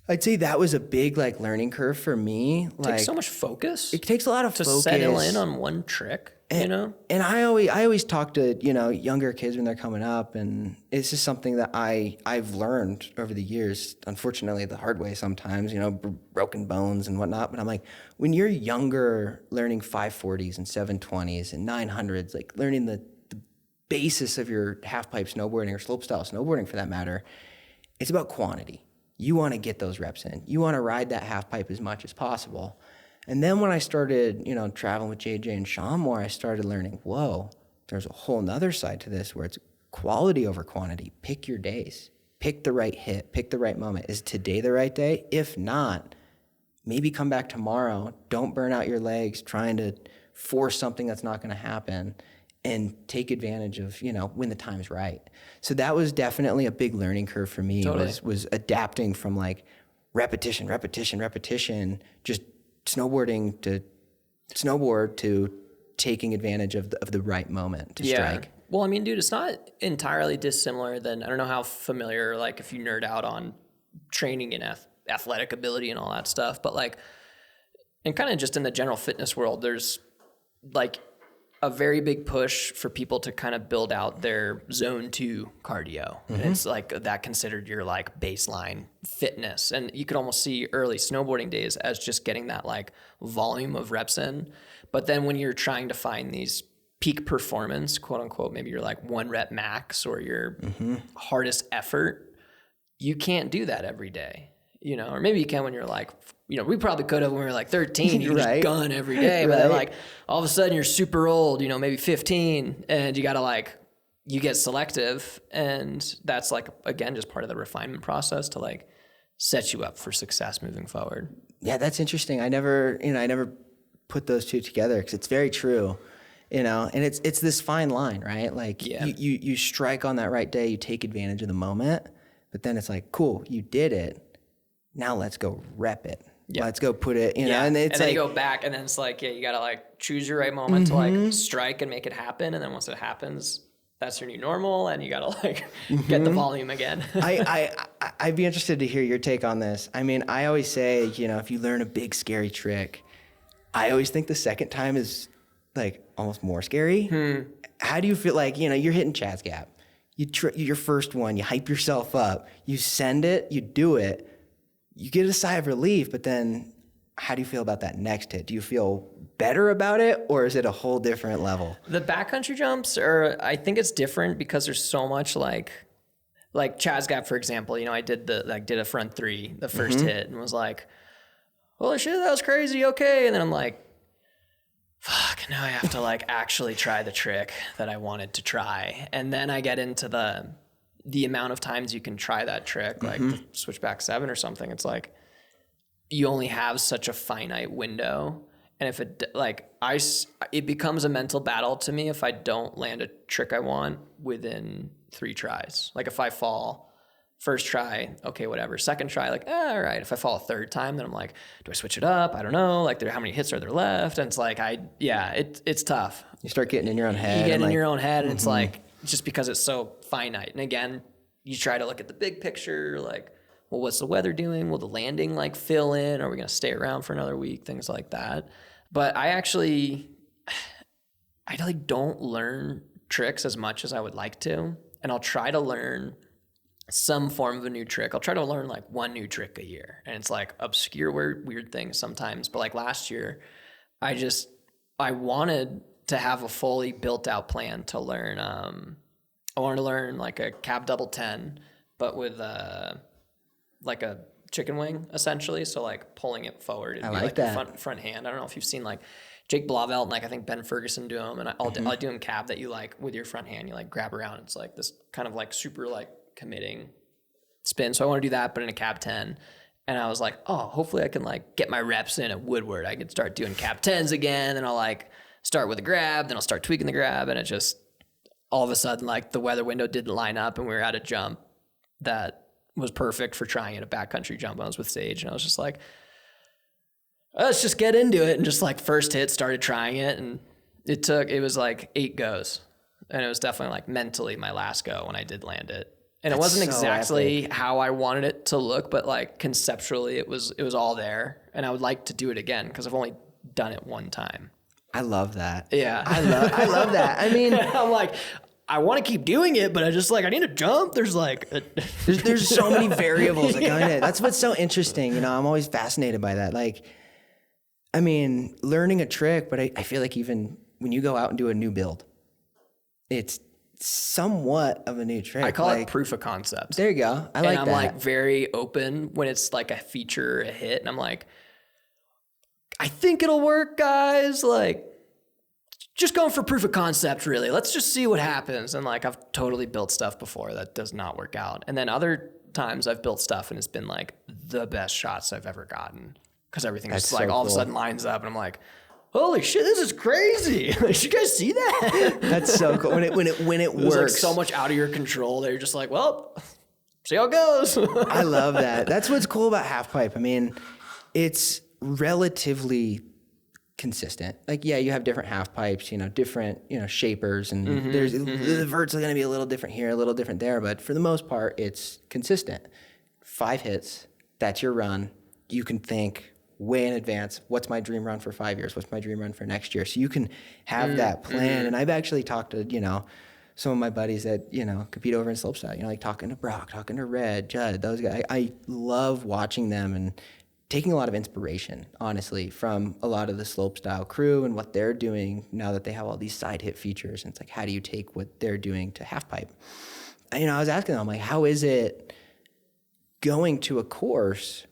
I'd say that was a big like learning curve for me. It takes so much focus. It takes a lot of to focus. settle in on one trick. And I always talk to, younger kids when they're coming up, and it's just something that I've learned over the years, unfortunately the hard way sometimes, broken bones and whatnot. But I'm like, when you're younger, learning 540s and 720s and 900s, like learning the basis of your half-pipe snowboarding or slopestyle snowboarding for that matter, it's about quantity. You want to get those reps in. You want to ride that half-pipe as much as possible. And then when I started, traveling with JJ and Shaun more, I started learning, whoa, there's a whole nother side to this where it's quality over quantity. Pick your days. Pick the right hit. Pick the right moment. Is today the right day? If not, maybe come back tomorrow. Don't burn out your legs trying to force something that's not going to happen, and take advantage of, when the time's right. So that was definitely a big learning curve for me. Totally. was adapting from like repetition, just snowboarding to snowboard to taking advantage of the right moment to strike. Well, I mean, dude, it's not entirely dissimilar than, I don't know how familiar, like if you nerd out on training and athletic ability and all that stuff, but like, and kind of just in the general fitness world, there's like a very big push for people to kind of build out their zone 2 cardio. And it's like that considered your like baseline fitness. And you could almost see early snowboarding days as just getting that like volume of reps in. But then when you're trying to find these peak performance, quote unquote, maybe you're like 1 rep max or your hardest effort, you can't do that every day. Or maybe you can when you're like, we probably could have when we were like 13, you just gun every day, but then like all of a sudden you're super old, maybe 15, and you got to like, you get selective, and that's like, again, just part of the refinement process to like set you up for success moving forward. Yeah, that's interesting. I never put those two together, because it's very true, and it's this fine line, right? Like you strike on that right day, you take advantage of the moment, but then it's like, cool, you did it. Now let's go rep it. Yeah. Let's go put it, and it's then like, you go back, and then it's like, you got to like choose your right moment to like strike and make it happen. And then once it happens, that's your new normal, and you got to like get the volume again. I'd be interested to hear your take on this. I mean, I always say, if you learn a big scary trick, I always think the second time is like almost more scary. How do you feel like, you're hitting Chad's Gap, your first one, you hype yourself up, you send it, you do it, you get a sigh of relief, but then how do you feel about that next hit? Do you feel better about it, or is it a whole different level? The backcountry jumps I think it's different because there's so much like Chad's Gap, for example, I did a front 3, the first hit, and was like, holy shit, that was crazy. Okay. And then I'm like, fuck, now I have to like actually try the trick that I wanted to try. And then I get into the amount of times you can try that trick, like the switchback 7 or something. It's like, you only have such a finite window. And if it becomes a mental battle to me if I don't land a trick I want within 3 tries. Like if I fall first try, okay, whatever. Second try, like, all right. If I fall a third time, then I'm like, do I switch it up? I don't know. Like, how many hits are there left? And it's like, it's tough. You start getting in your own head. You get in your own head, and it's like, just because it's so finite. And again, you try to look at the big picture, like, well, what's the weather doing? Will the landing like fill in? Are we going to stay around for another week? Things like that. But I like don't learn tricks as much as I would like to. And I'll try to learn some form of a new trick. I'll try to learn like 1 new trick a year. And it's like obscure, weird things sometimes. But like last year, I wanted to have a fully built out plan to learn. I wanted to learn like a cab double 10, but with like a chicken wing essentially. So like pulling it forward. It'd I be like the that. front hand. I don't know if you've seen like Jake Blauvelt and like I think Ben Ferguson do them, and I'll do them cab that you like with your front hand. You like grab around. It's like this kind of like super like committing spin. So I want to do that, but in a cab 10. And I was like, oh, hopefully I can like get my reps in at Woodward. I could start doing cab 10s again. And I'll like start with a grab, then I'll start tweaking the grab. And it just, all of a sudden, like the weather window didn't line up and we were at a jump that was perfect for trying it, a backcountry jump. I was with Sage and I was just like, let's just get into it. And just like first hit, started trying it. And it was like 8 goes. And it was definitely like mentally my last go when I did land it. And it wasn't exactly how I wanted it to look, but like conceptually it was all there. And I would like to do it again because I've only done it one time. I love that. Yeah. I love that. I mean, I'm like, I want to keep doing it, but I just like, I need to jump. There's like, there's so many variables that go in it. That's what's so interesting. You know, I'm always fascinated by that. Like, I mean, learning a trick, but I feel like even when you go out and do a new build, it's somewhat of a new trick. I call it proof of concept. There you go. I like that. And I'm like very open when it's like a feature, a hit. And I'm like, I think it'll work, guys. Like, just going for proof of concept, really. Let's just see what happens. And like, I've totally built stuff before that does not work out. And then other times I've built stuff and it's been like the best shots I've ever gotten. Because everything just like all of a sudden lines up and I'm like, holy shit, this is crazy. Did you guys see that? That's so cool. When it works. Like so much out of your control that you're just like, well, see how it goes. I love that. That's what's cool about Halfpipe. I mean, it's relatively consistent. Like, yeah, you have different half pipes, you know, different, you know, shapers, and the verts are going to be a little different here, a little different there, but for the most part, it's consistent. 5 hits, that's your run. You can think way in advance, what's my dream run for 5 years? What's my dream run for next year? So you can have that plan. And I've actually talked to, you know, some of my buddies that, you know, compete over in slopestyle, you know, like talking to Brock, talking to Red, Judd, those guys. I love watching them and taking a lot of inspiration, honestly, from a lot of the slopestyle crew and what they're doing now that they have all these side hit features. And it's like, how do you take what they're doing to Halfpipe? And, you know, I was asking them, like, how is it going to a course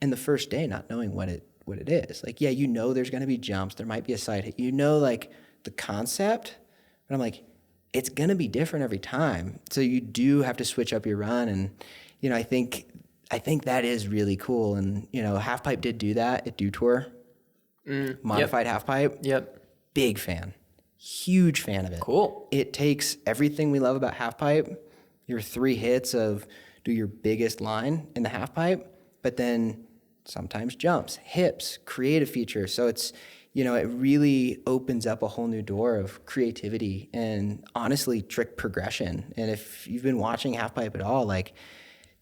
and the first day not knowing what it is? Like, yeah, you know there's going to be jumps. There might be a side hit. You know, like, the concept. But I'm like, it's going to be different every time. So you do have to switch up your run. And, you know, I think that is really cool. And, you know, Halfpipe did do that at Dew Tour. Modified Halfpipe. Yep. Big fan. Huge fan of it. Cool. It takes everything we love about Halfpipe, your 3 hits of do your biggest line in the Halfpipe, but then sometimes jumps, hips, creative features. So it's, you know, it really opens up a whole new door of creativity and honestly trick progression. And if you've been watching Halfpipe at all, like,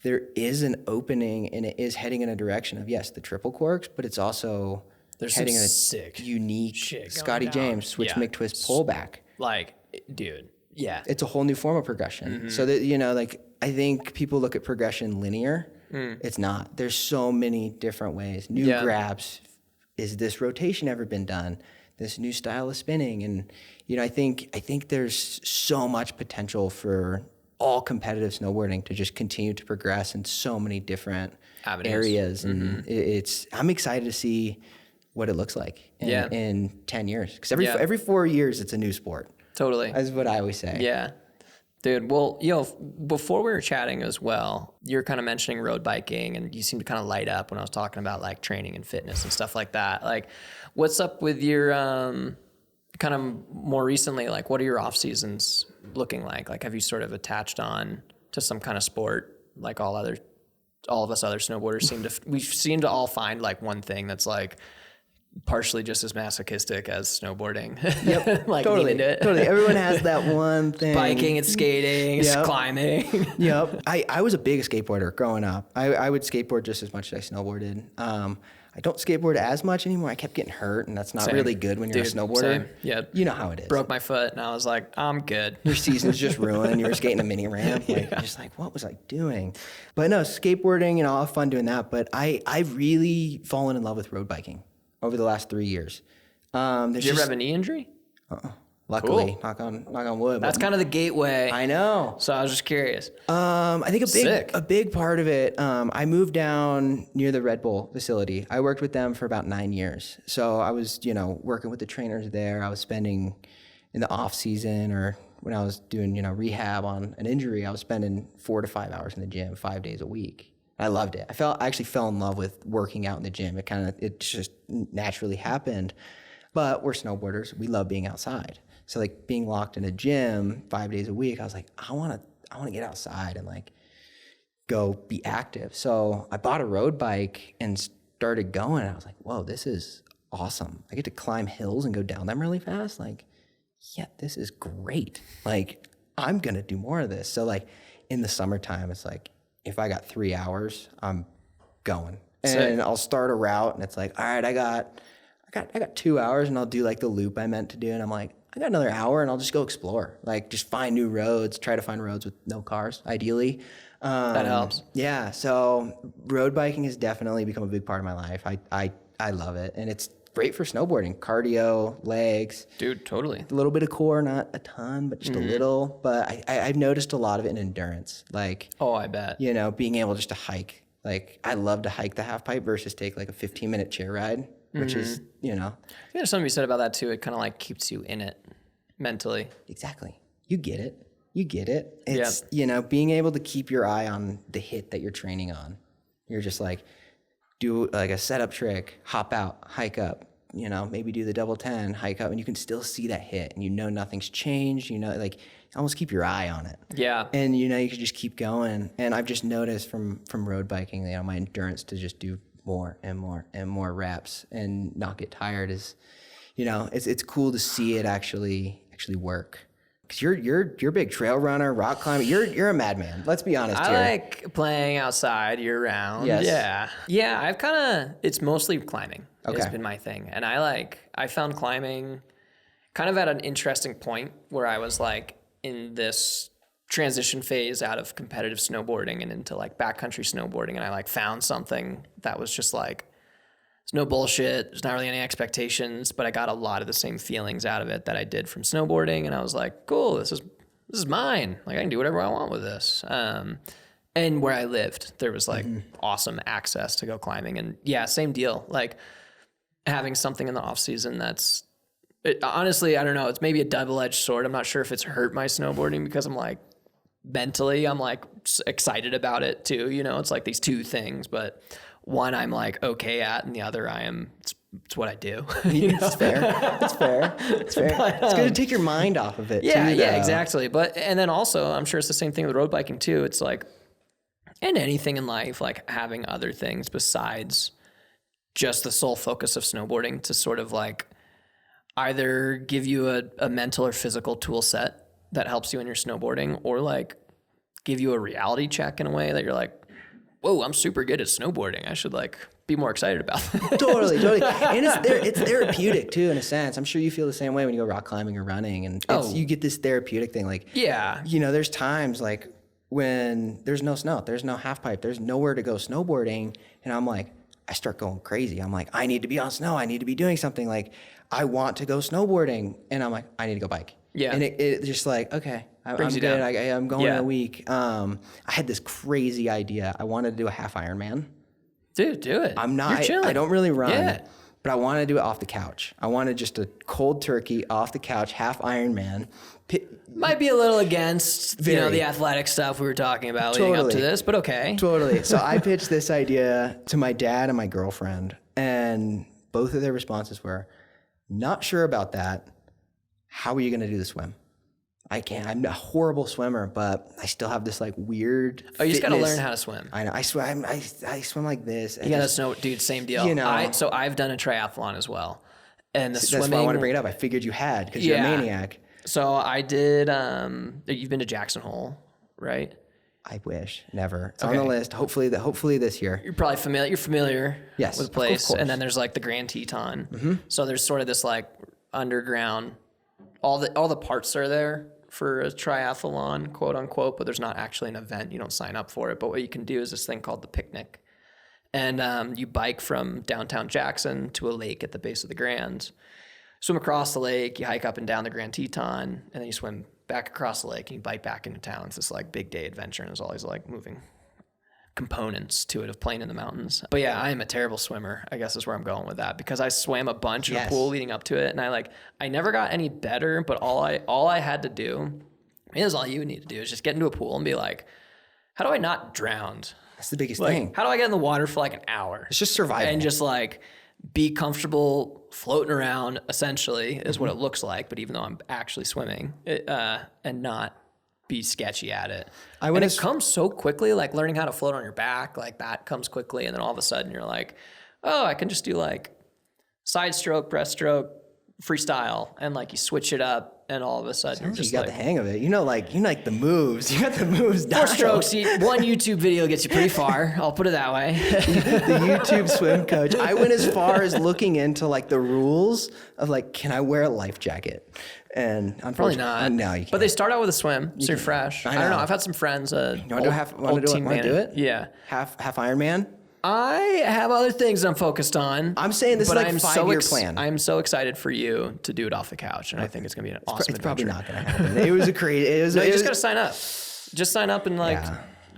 there is an opening and it is heading in a direction of, yes, the triple corks, but it's also heading in a sick unique Scotty James switch McTwist pullback. Like, dude, yeah. It's a whole new form of progression. So that, you know, like, I think people look at progression linear. It's not. There's so many different ways. New grabs. Is this rotation ever been done? This new style of spinning. And, you know, I think there's so much potential for all competitive snowboarding to just continue to progress in so many different areas. And I'm excited to see what it looks like in 10 years. Because every 4 years, it's a new sport. Totally. That's what I always say. Yeah. Dude, well, you know, before we were chatting as well, you're kind of mentioning road biking and you seem to kind of light up when I was talking about like training and fitness and stuff like that. Like, what's up with your kind of more recently, like what are your off seasons looking like? Like, have you sort of attached on to some kind of sport like all of us other snowboarders we seem to all find like one thing that's like partially just as masochistic as snowboarding. Yep. Like totally. Everyone has that one thing. Biking and skating, climbing. Yep. I was a big skateboarder growing up. I would skateboard just as much as I snowboarded. I don't skateboard as much anymore. I kept getting hurt, and that's not really good when you're a snowboarder. Same. Yeah. You know how it is. Broke my foot, and I was like, I'm good. Your season's just ruined. You were skating a mini ramp. Like, you're just like, what was I doing? But no, skateboarding, you know, I'll have fun doing that. But I've really fallen in love with road biking over the last 3 years. Did you ever have a knee injury? Luckily, Cool. knock on wood. That's kind of the gateway. I know. So I was just curious. I think a big part of it. I moved down near the Red Bull facility. I worked with them for about 9 years. So I was, working with the trainers there. I was spending in the off season or when I was doing, rehab on an injury, I was spending 4 to 5 hours in the gym 5 days a week. I loved it. I actually fell in love with working out in the gym. It just naturally happened. But we're snowboarders. We love being outside. So like being locked in a gym 5 days a week, I was like, I want to get outside and like go be active. So I bought a road bike and started going. I was like, whoa, this is awesome. I get to climb hills and go down them really fast. Like, yeah, this is great. Like, I'm going to do more of this. So like in the summertime, it's like, if I got 3 hours, I'm going. And I'll start a route and it's like, all right, I got 2 hours and I'll do like the loop I meant to do. And I'm like, I got another hour and I'll just go explore, like just find new roads, try to find roads with no cars, ideally. That helps. Yeah. So road biking has definitely become a big part of my life. I love it. And it's great for snowboarding, cardio, legs. Dude, totally. A little bit of core, not a ton, but just a little. But I've noticed a lot of it in endurance. Like, oh, I bet. Being able just to hike. Like, I love to hike the half pipe versus take like a 15-minute chair ride, which is, I think there's something you said about that too. It kind of like keeps you in it mentally. Exactly. You get it. It's, being able to keep your eye on the hit that you're training on. You're just like, do like a setup trick, hop out, hike up, maybe do the double 10, hike up, and you can still see that hit and nothing's changed, like almost keep your eye on it. Yeah. And you can just keep going. And I've just noticed from road biking, my endurance to just do more and more and more reps and not get tired is, it's cool to see it actually work. Cause you're a big trail runner, rock climber. You're a madman. Let's be honest here. I like playing outside year round. Yes. Yeah. It's mostly climbing. Okay. It's been my thing. And I found climbing kind of at an interesting point where I was like in this transition phase out of competitive snowboarding and into like backcountry snowboarding. And I like found something that was just like, it's no bullshit. There's not really any expectations, but I got a lot of the same feelings out of it that I did from snowboarding. And I was like, cool, this is mine. Like I can do whatever I want with this. And where I lived, there was like awesome access to go climbing. And yeah, same deal. Like having something in the off season honestly, I don't know. It's maybe a double-edged sword. I'm not sure if it's hurt my snowboarding because I'm like, mentally, I'm like excited about it too. It's like these two things, but one I'm like okay at, and the other it's what I do. It's fair. It's fair. But, it's good to take your mind off of it. Yeah, yeah, exactly. And then also, I'm sure it's the same thing with road biking too. It's like, and anything in life, like having other things besides just the sole focus of snowboarding to sort of like either give you a mental or physical tool set that helps you in your snowboarding, or like give you a reality check in a way that you're like, whoa, I'm super good at snowboarding. I should like be more excited about that. Totally. And it's therapeutic too, in a sense. I'm sure you feel the same way when you go rock climbing or running, and you get this therapeutic thing. Like, yeah, there's times like when there's no snow, there's no half pipe, there's nowhere to go snowboarding, and I'm like, I start going crazy. I'm like, I need to be on snow. I need to be doing something. Like, I want to go snowboarding, and I'm like, I need to go bike. Yeah. And it just like, okay, I'm good. I'm going in a week. I had this crazy idea. I wanted to do a half Ironman. Dude, do it. I don't really run, but I want to do it off the couch. I wanted just a cold turkey off the couch, half Ironman. Might be a little against, the athletic stuff we were talking about leading up to this, but okay. Totally. So I pitched this idea to my dad and my girlfriend, and both of their responses were, not sure about that. How are you going to do the swim? I can't. I'm a horrible swimmer, but I still have this like weird fitness. You just got to learn how to swim. I know. I swim like this. You got to know, dude, same deal. So I've done a triathlon as well. And that's why I want to bring it up. I figured you had, because you're a maniac. So I did, you've been to Jackson Hole, right? I wish. Never. It's on the list. Hopefully this year. You're probably familiar. You're familiar with the place. And then there's like the Grand Teton. Mm-hmm. So there's sort of this like underground, all the parts are there for a triathlon, quote unquote, but there's not actually an event. You don't sign up for it. But what you can do is this thing called the picnic. And you bike from downtown Jackson to a lake at the base of the Grand. swim across the lake, you hike up and down the Grand Teton, and then you swim back across the lake and you bike back into town. It's this like big day adventure, and there's always like moving components to it of playing in the mountains. But yeah, I am a terrible swimmer, I guess is where I'm going with that, because I swam a bunch in the pool leading up to it, and I never got any better, but all I had to do, this is all you need to do, is just get into a pool and be like, how do I not drown? That's the biggest thing. How do I get in the water for like an hour? It's just survival. And just like be comfortable floating around, essentially, is what it looks like. But even though I'm actually swimming, and not be sketchy at it. And it comes so quickly, like learning how to float on your back, like that comes quickly. And then all of a sudden you're like, oh, I can just do like side stroke, breaststroke, freestyle. And like you switch it up. And all of a sudden, you're just you got the hang of it. You like the moves. You got the moves down. 4 strokes. One YouTube video gets you pretty far. I'll put it that way. The YouTube swim coach. I went as far as looking into like the rules of like, can I wear a life jacket? And probably not. No, you can't. But they start out with a swim, so you're fresh. I don't know. I've had some friends. Want to do it? Yeah. Half Ironman. I have other things I'm focused on. I'm saying this is like a 5-year plan. I'm so excited for you to do it off the couch, and I think it's gonna be an awesome. It's probably not gonna happen. It was a crazy. You just gotta sign up. Just sign up and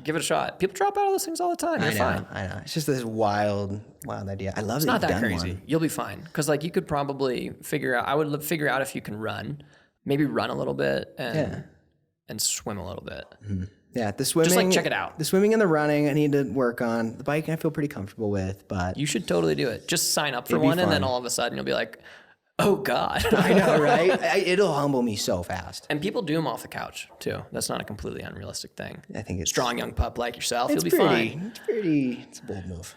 give it a shot. People drop out of those things all the time. You're fine. I know. It's just this wild idea. I love it. It's not that crazy. You'll be fine, because like you could probably figure out. I would figure out if you can run, maybe run a little bit and swim a little bit. Mm-hmm. Yeah, the swimming. Just like check it out. The swimming and the running, I need to work on. The biking, I feel pretty comfortable with, but you should totally do it. Just sign up for one, and then all of a sudden you'll be like, "Oh God!" I know, right? It'll humble me so fast. And people do them off the couch too. That's not a completely unrealistic thing. I think it's strong young pup like yourself. You'll be fine. It's a bold move.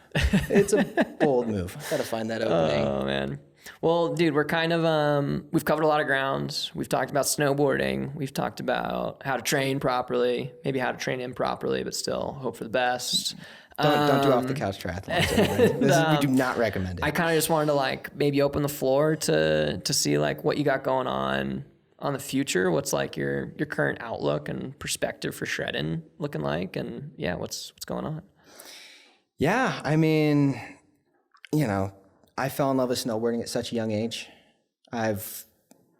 It's a bold move. Got to find that opening. Oh man. Well, dude, we're kind of, we've covered a lot of grounds. We've talked about snowboarding. We've talked about how to train properly, maybe how to train improperly, but still hope for the best. Don't do off the couch triathlons. We do not recommend it. I kind of just wanted to like maybe open the floor to see like what you got going on the future. What's like your current outlook and perspective for shredding looking like, and yeah, what's going on? Yeah, I mean, I fell in love with snowboarding at such a young age. I've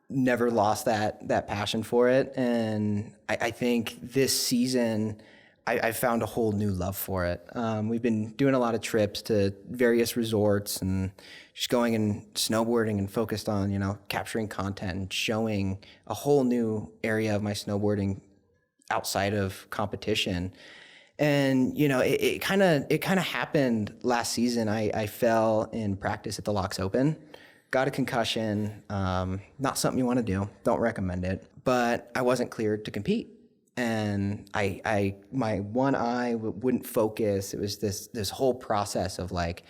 never lost that passion for it. And I think this season, I found a whole new love for it. We've been doing a lot of trips to various resorts and just going and snowboarding and focused on, capturing content and showing a whole new area of my snowboarding outside of competition. And, it kind of happened last season. I fell in practice at the Locks Open, got a concussion, not something you want to do. Don't recommend it, but I wasn't cleared to compete. And my one eye wouldn't focus. It was this whole process of like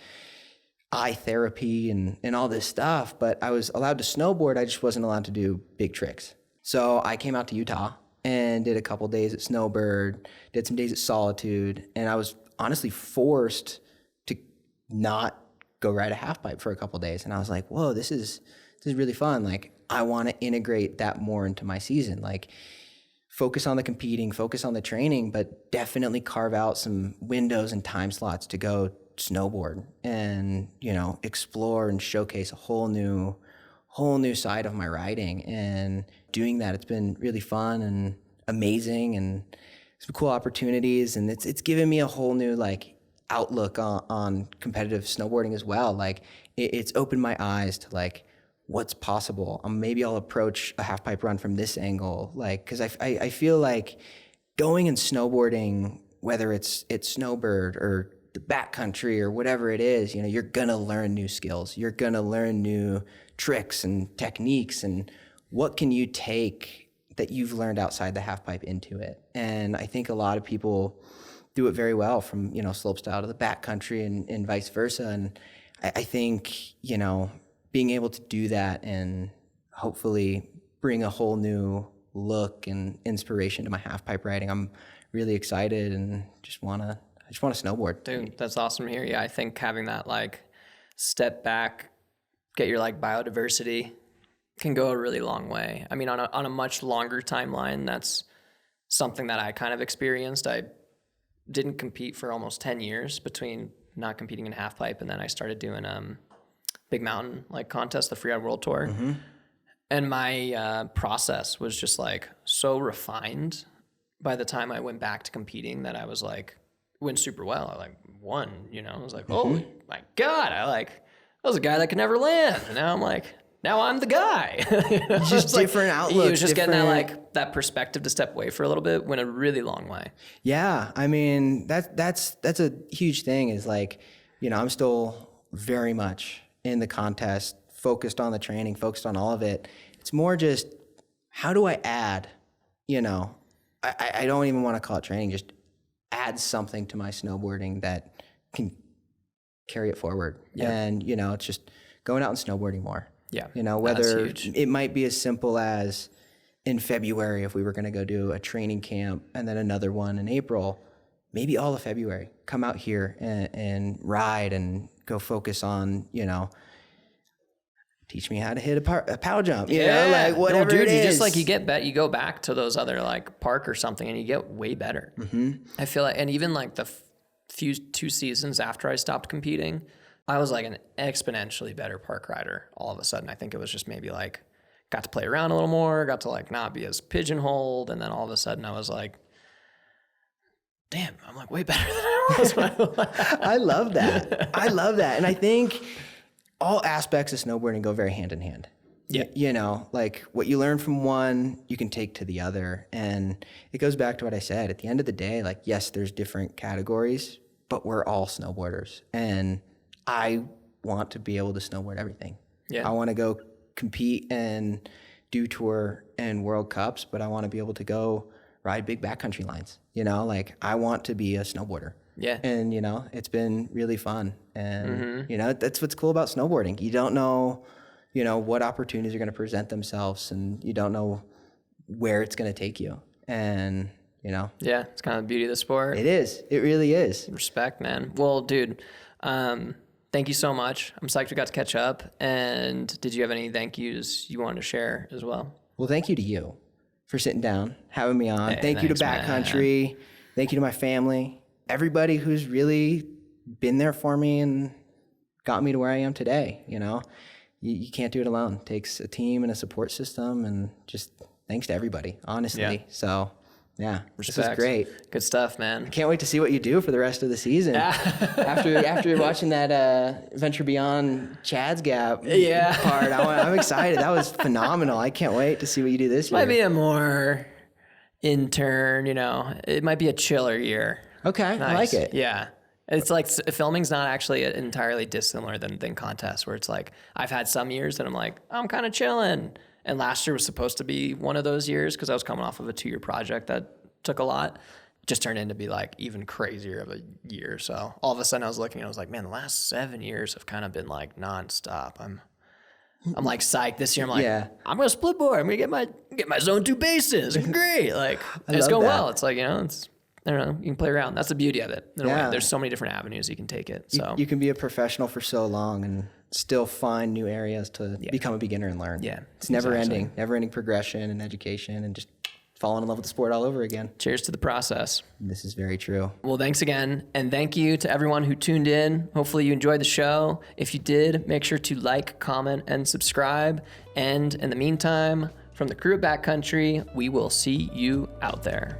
eye therapy and all this stuff, but I was allowed to snowboard. I just wasn't allowed to do big tricks. So I came out to Utah and did a couple days at Snowbird, did some days at Solitude, and I was honestly forced to not go ride a halfpipe for a couple days. And I was like, whoa, this is really fun. Like, I want to integrate that more into my season. Like, focus on the competing, focus on the training, but definitely carve out some windows and time slots to go snowboard and, explore and showcase a whole new side of my riding. And doing that, it's been really fun and amazing and some cool opportunities. And it's given me a whole new like outlook on competitive snowboarding as well. Like it's opened my eyes to like what's possible. Maybe I'll approach a half pipe run from this angle. Like, cause I feel like going and snowboarding, whether it's Snowbird or the backcountry or whatever it is, you're gonna learn new skills. You're gonna learn new tricks and techniques, and what can you take that you've learned outside the half pipe into it. And I think a lot of people do it very well from, slopestyle to the backcountry and vice versa. And I think, being able to do that and hopefully bring a whole new look and inspiration to my half pipe riding, I'm really excited and I just want to snowboard. Dude, that's awesome to hear. Yeah, I think having that like step back, get your like biodiversity can go a really long way. I mean, on a much longer timeline, that's something that I kind of experienced. I didn't compete for almost 10 years between not competing in half pipe, and then I started doing big mountain like contest, the Freeride World Tour. Mm-hmm. And my process was just like so refined by the time I went back to competing that I was like, went super well. I like won, you know, I was like, oh my God, I was a guy that could never land. And now I'm like, now I'm the guy. You know? Just different outlooks. He was just getting that perspective to step away for a little bit, went a really long way. Yeah. I mean, that's a huge thing is like, you know, I'm still very much in the contest, focused on the training, focused on all of it. It's more just, how do I add, you know, I don't even want to call it training, just add something to my snowboarding that can carry it forward. Yeah. And, you know, it's just going out and snowboarding more. Yeah. You know, whether it might be as simple as in February, if we were going to go do a training camp and then another one in April, maybe all of February, come out here and ride and go focus on, you know, teach me how to hit a pow jump, you know, like whatever it is. You just like, you go back to those other like park or something and you get way better. Mm-hmm. I feel like, and even like the two seasons after I stopped competing, I was like an exponentially better park rider all of a sudden. I think it was just maybe like, got to play around a little more, got to like not be as pigeonholed. And then all of a sudden I was like, damn, I'm like way better than I was. I love that. I love that. And I think all aspects of snowboarding go very hand in hand. Yeah. You know, like what you learn from one, you can take to the other. And it goes back to what I said. At the end of the day, like, yes, there's different categories, but we're all snowboarders. And I want to be able to snowboard everything. Yeah. I want to go compete and do tour and World Cups, but I want to be able to go ride big backcountry lines. You know, like I want to be a snowboarder. Yeah. And, you know, it's been really fun. And, you know, that's what's cool about snowboarding. You don't know, you know, what opportunities are going to present themselves and you don't know where it's going to take you. And, you know. Yeah, it's kind of the beauty of the sport. It is. It really is. Respect, man. Well, dude, thank you so much. I'm psyched we got to catch up. And did you have any thank yous you wanted to share as well? Well, thank you to you for sitting down, having me on. Hey, thank you to Backcountry. Thank you to my family. Everybody who's really been there for me and got me to where I am today. You know, you can't do it alone. It takes a team and a support system, and just thanks to everybody, honestly. Yeah. So, yeah, respect. This is great. Good stuff, man. I can't wait to see what you do for the rest of the season. after watching that Venture Beyond Chad's Gap part, I'm excited. That was phenomenal. I can't wait to see what you do this year. Might be a more intern, you know, it might be a chiller year. Okay, nice. I like it. Yeah. It's like filming's not actually entirely dissimilar than contests, where it's like I've had some years that I'm like, I'm kind of chilling. And last year was supposed to be one of those years because I was coming off of a 2-year project that took a lot. Just turned into be like even crazier of a year. So all of a sudden I was looking and I was like, man, the last 7 years have kind of been like nonstop. I'm like psyched this year. I'm like, I'm going to split board. I'm going to get my zone 2 bases. Great. Like it's going well. It's like, you know, I don't know, you can play around. That's the beauty of it. There's so many different avenues you can take it. So you can be a professional for so long and still find new areas to become a beginner and learn. Yeah. It's never ending progression and education and just falling in love with the sport all over again. Cheers to the process. This is very true. Well, thanks again. And thank you to everyone who tuned in. Hopefully you enjoyed the show. If you did, make sure to like, comment, and subscribe. And in the meantime, from the crew at Backcountry, we will see you out there.